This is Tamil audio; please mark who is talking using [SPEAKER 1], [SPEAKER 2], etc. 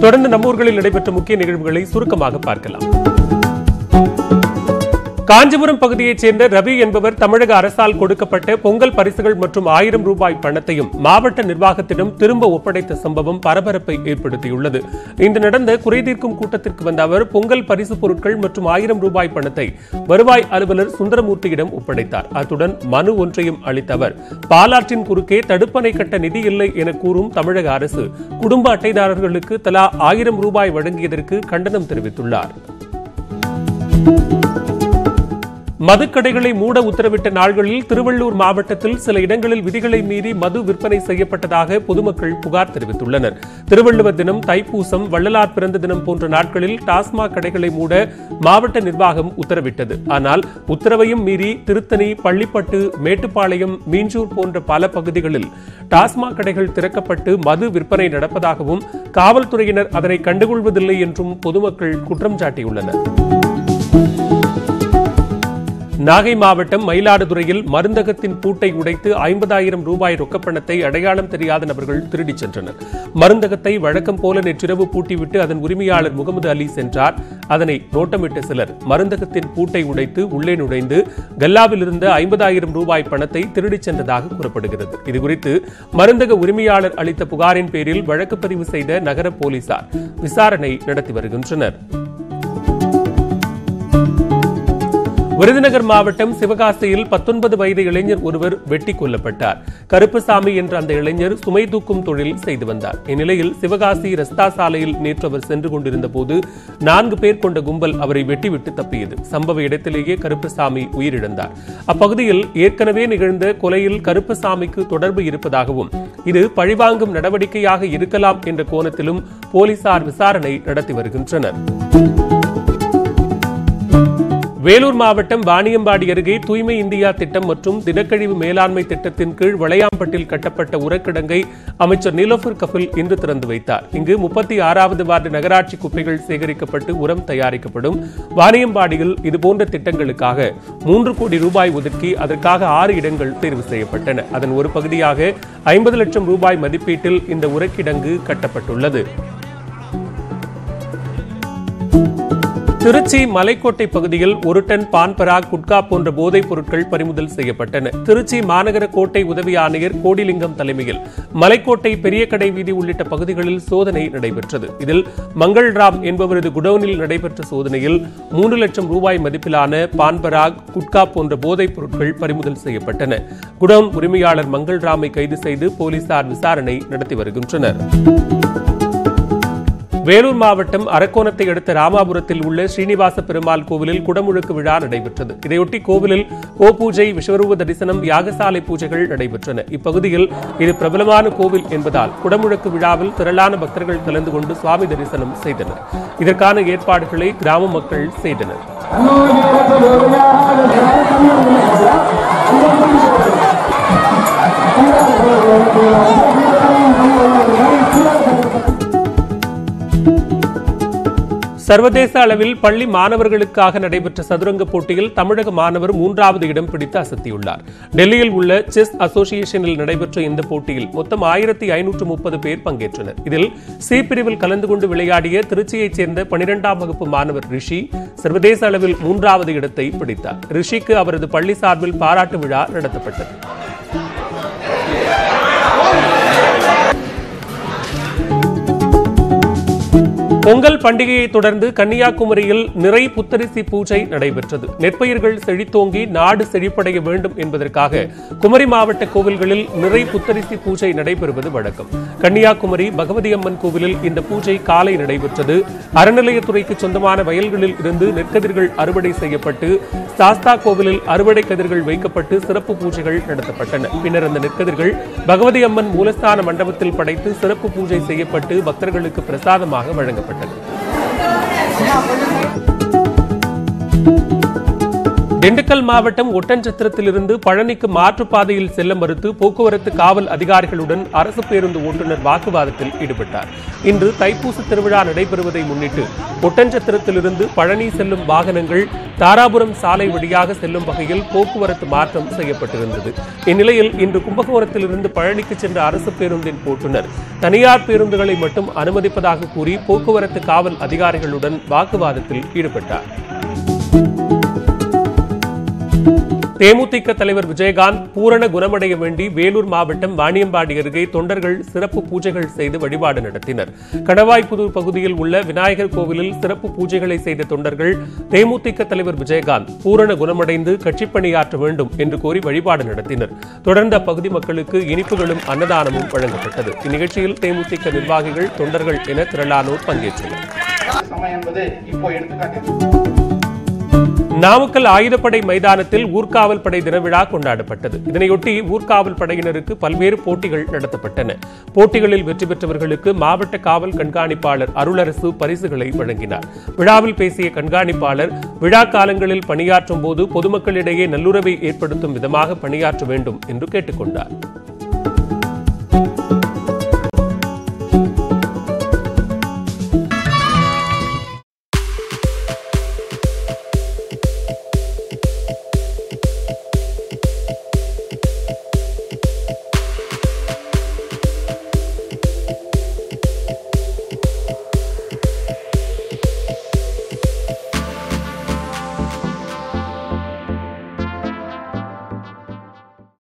[SPEAKER 1] தொடர்ந்து நம்ம ஊர்களில் நடைபெற்ற முக்கிய நிகழ்வுகளை சுருக்கமாக பார்க்கலாம். காஞ்சிபுரம் பகுதியைச் சேர்ந்த ரவி என்பவர் தமிழக அரசால் கொடுக்கப்பட்ட பொங்கல் பரிசுகள் மற்றும் 1000 ரூபாய் பணத்தையும் மாவட்ட நிர்வாகத்திடம் திரும்ப ஒப்படைத்த சம்பவம் பரபரப்பை ஏற்படுத்தியுள்ளது. இன்று நடந்த குறைதீர்க்கும் கூட்டத்திற்கு வந்த அவர் பொங்கல் பரிசு பொருட்கள் மற்றும் 1000 ரூபாய் பணத்தை வருவாய் அலுவலர் சுந்தரமூர்த்தியிடம் ஒப்படைத்தார். அத்துடன் மனு ஒன்றையும் அளித்த அவர் பாலாற்றின் குறுக்கே தடுப்பணை கட்ட நிதி இல்லை என கூறும் தமிழக அரசு குடும்ப அட்டைதாரர்களுக்கு தலா 1000 ரூபாய் வழங்கியதற்கு கண்டனம் தெரிவித்துள்ளார். மதுக்கடைகளை மூட உத்தரவிட்ட நாள்களில் திருவள்ளூர் மாவட்டத்தில் சில இடங்களில் விதிகளை மீறி மது விற்பனை செய்யப்பட்டதாக பொதுமக்கள் புகார் தெரிவித்துள்ளனர். திருவள்ளுவர் தினம், தைப்பூசம், வள்ளலார் பிறந்த தினம் போன்ற நாட்களில் டாஸ்மாக் கடைகளை மூட மாவட்ட நிர்வாகம் உத்தரவிட்டது. ஆனால் உத்தரவையும் மீறி திருத்தணி, பள்ளிப்பட்டு, மேட்டுப்பாளையம், மீஞ்சூர் போன்ற பல பகுதிகளில் டாஸ்மாக் கடைகள் திறக்கப்பட்டு மது விற்பனை நடப்பதாகவும் காவல்துறையினர் அதனை கண்டுகொள்வதில்லை என்றும் பொதுமக்கள் குற்றம் சாட்டியுள்ளனர். நாகை மாவட்டம் மயிலாடுதுறையில் மருந்தகத்தின் பூட்டை உடைத்து 50,000 ரூபாய் ரொக்கப்பணத்தை அடையாளம் தெரியாத நபர்கள் திருடிச் சென்றனர். மருந்தகத்தை வழக்கம் போல நேற்றிரவு பூட்டிவிட்டு அதன் உரிமையாளர் முகமது அலி சென்றார். அதனை நோட்டமிட்ட சிலர் மருந்தகத்தின் பூட்டை உடைத்து உள்ளே நுழைந்து கல்லாவில் இருந்த 50,000 ரூபாய் பணத்தை திருடிச் சென்றதாக கூறப்படுகிறது. இதுகுறித்து மருந்தக உரிமையாளர் அளித்த புகாரின் பேரில் வழக்கு பதிவு செய்த நகர போலீசார் விசாரணை நடத்தி வருகின்றனர். விருதுநகர் மாவட்டம் சிவகாசியில் 19 வயது இளைஞர் ஒருவர் வெட்டி கொல்லப்பட்டார். கருப்பசாமி என்ற அந்த இளைஞர் சுமை தூக்கும் தொழில் செய்து வந்தார். இந்நிலையில் சிவகாசி ரஸ்தா சாலையில் நேற்று அவர் சென்று கொண்டிருந்த போது 4 பேர் கொண்ட கும்பல் அவரை வெட்டிவிட்டு தப்பியது. சம்பவ இடத்திலேயே கருப்பசாமி உயிரிழந்தார். அப்பகுதியில் ஏற்கனவே நிகழ்ந்த கொலையில் கருப்பசாமிக்கு தொடர்பு இருப்பதாகவும் இது பழிவாங்கும் நடவடிக்கையாக இருக்கலாம் என்ற கோணத்திலும் போலீசார் விசாரணை நடத்தி வருகின்றனர். வேலூர் மாவட்டம் வாணியம்பாடி அருகே தூய்மை இந்தியா திட்டம் மற்றும் தினக்கழிவு மேலாண்மை திட்டத்தின் கீழ் வளையாம்பட்டில் கட்டப்பட்ட உரக்கிடங்கை அமைச்சர் நீலோஃபர் கபில் இன்று திறந்து வைத்தார். இங்கு 36வது வார்டு நகராட்சி குப்பைகள் சேகரிக்கப்பட்டு உரம் தயாரிக்கப்படும். வாணியம்பாடியில் இதுபோன்ற திட்டங்களுக்காக 3 கோடி ரூபாய் ஒதுக்கி அதற்காக 6 இடங்கள் தேர்வு செய்யப்பட்டன. அதன் ஒரு பகுதியாக 50 லட்சம் ரூபாய் மதிப்பீட்டில் இந்த உரக்கிடங்கு கட்டப்பட்டுள்ளது. திருச்சி மலைக்கோட்டை பகுதியில் 1 டன் பான் பராக், குட்கா போன்ற போதைப் பொருட்கள் பறிமுதல் செய்யப்பட்டன. திருச்சி மாநகர கோட்டை உதவி ஆணையர் கோடிலிங்கம் தலைமையில் மலைக்கோட்டை பெரிய கடை வீதி உள்ளிட்ட பகுதிகளில் சோதனை நடைபெற்றது. இதில் மங்கள்ராம் என்பவரது குடோனில் நடைபெற்ற சோதனையில் 3 லட்சம் ரூபாய் மதிப்பிலான பான் பராக், குட்கா போன்ற போதைப் பொருட்கள் பறிமுதல் செய்யப்பட்டன. குடோன் உரிமையாளர் மங்கள்ராமை கைது செய்து போலீசார் விசாரணை நடத்தி வருகின்றனர். வேலூர் மாவட்டம் அரக்கோணத்தை அடுத்த ராமாபுரத்தில் உள்ள ஸ்ரீனிவாச பெருமாள் கோவிலில் குடமுழுக்கு விழா நடைபெற்றது. இதையொட்டி கோவிலில் கோபூஜை, விஸ்வரூப தரிசனம், யாகசாலை பூஜைகள் நடைபெற்றன. இப்பகுதியில் இது பிரபலமான கோவில் என்பதால் குடமுழுக்கு விழாவில் திரளான பக்தர்கள் கலந்து கொண்டு சுவாமி தரிசனம் செய்தனர். இதற்கான ஏற்பாடுகளை கிராம மக்கள் செய்தனர். சர்வதேச அளவில் பள்ளி மாணவர்களுக்காக நடைபெற்ற சதுரங்க போட்டியில் தமிழக மாணவர் 3வது இடம் பிடித்து அசத்தியுள்ளார். டெல்லியில் உள்ள செஸ் அசோசியேஷனில் நடைபெற்ற இந்த போட்டியில் மொத்தம் 1530 பேர் பங்கேற்றனர். இதில் சி பிரிவில் கலந்து கொண்டு விளையாடிய திருச்சியைச் சேர்ந்த 12ஆம் வகுப்பு மாணவர் ரிஷி சர்வதேச அளவில் 3வது இடத்தை பிடித்தார். ரிஷிக்கு அவரது பள்ளி சார்பில் பாராட்டு விழா நடத்தப்பட்டது. பொங்கல் பண்டிகையை தொடர்ந்து கன்னியாகுமரியில் நிறை புத்தரிசி பூஜை நடைபெற்றது. நெற்பயிர்கள் செழித்தோங்கி நாடு செழிப்படைய வேண்டும் என்பதற்காக குமரி மாவட்ட கோவில்களில் நிறை புத்தரிசி பூஜை நடைபெறுவது வழக்கம். கன்னியாகுமரி பகவதி அம்மன் கோவிலில் இந்த பூஜை காலை நடைபெற்றது. அறநிலையத்துறைக்கு சொந்தமான வயல்களில் இருந்து நெற்கதிர்கள் அறுவடை செய்யப்பட்டு சாஸ்தா கோவிலில் அறுவடை கதிர்கள் வைக்கப்பட்டு சிறப்பு பூஜைகள் நடத்தப்பட்டன. பின்னர் அந்த நெற்கதிர்கள் பகவதி அம்மன் மூலஸ்தான மண்டபத்தில் படைத்து சிறப்பு பூஜை செய்யப்பட்டு பக்தர்களுக்கு பிரசாதமாக வழங்கப்பட்டது. திண்டுக்கல் மாவட்டம் ஒட்டன்சத்திரத்திலிருந்து பழனிக்கு மாற்றுப்பாதையில் செல்ல மறுத்து போக்குவரத்து காவல் அதிகாரிகளுடன் அரசு பேருந்து ஓட்டுநர் வாக்குவாதத்தில் ஈடுபட்டார். இன்று தைப்பூச திருவிழா நடைபெறுவதை முன்னிட்டு ஒட்டன்சத்திரத்திலிருந்து பழனி செல்லும் வாகனங்கள் தாராபுரம் சாலை வழியாக செல்லும் வகையில் போக்குவரத்து மாற்றம் செய்யப்பட்டிருந்தது. இந்நிலையில் இன்று கும்பகோணத்திலிருந்து பழனிக்கு சென்ற அரசு பேருந்தின் ஓட்டுநர் தனியார் பேருந்துகளை மட்டும் அனுமதிப்பதாக கூறி போக்குவரத்து காவல் அதிகாரிகளுடன் வாக்குவாதத்தில் ஈடுபட்டார். தேமுதிக தலைவர் விஜயகாந்த் பூரண குணமடைய வேண்டி வேலூர் மாவட்டம் வாணியம்பாடி அருகே தொண்டர்கள் சிறப்பு பூஜைகள் செய்து வழிபாடு நடத்தினர். கடவாய்ப்புதூர் பகுதியில் உள்ள விநாயகர் கோவிலில் சிறப்பு பூஜைகளை செய்த தொண்டர்கள் தேமுதிக தலைவர் விஜயகாந்த் பூரண குணமடைந்து கட்சிப் பணியாற்ற வேண்டும் என்று கோரி வழிபாடு நடத்தினர். தொடர்ந்து அப்பகுதி மக்களுக்கு இனிப்புகளும் அன்னதானமும் வழங்கப்பட்டது. இந்நிகழ்ச்சியில் தேமுதிக நிர்வாகிகள், தொண்டர்கள் என திரளானோர் பங்கேற்றனர். நாமக்கல் ஆயுதப்படை மைதானத்தில் ஊர்காவல் படை தினவிழா கொண்டாடப்பட்டது. இதனையொட்டி ஊர்காவல் படையினருக்கு பல்வேறு போட்டிகள் நடத்தப்பட்டன. போட்டிகளில் வெற்றி பெற்றவர்களுக்கு மாவட்ட காவல் கண்காணிப்பாளர் அருளரசு பரிசுகளை வழங்கினார். விழாவில் பேசிய கண்காணிப்பாளர், விழா காலங்களில் பணியாற்றும் போது பொதுமக்களிடையே நல்லுறவை ஏற்படுத்தும் விதமாக பணியாற்ற வேண்டும் என்று கேட்டுக் கொண்டார்.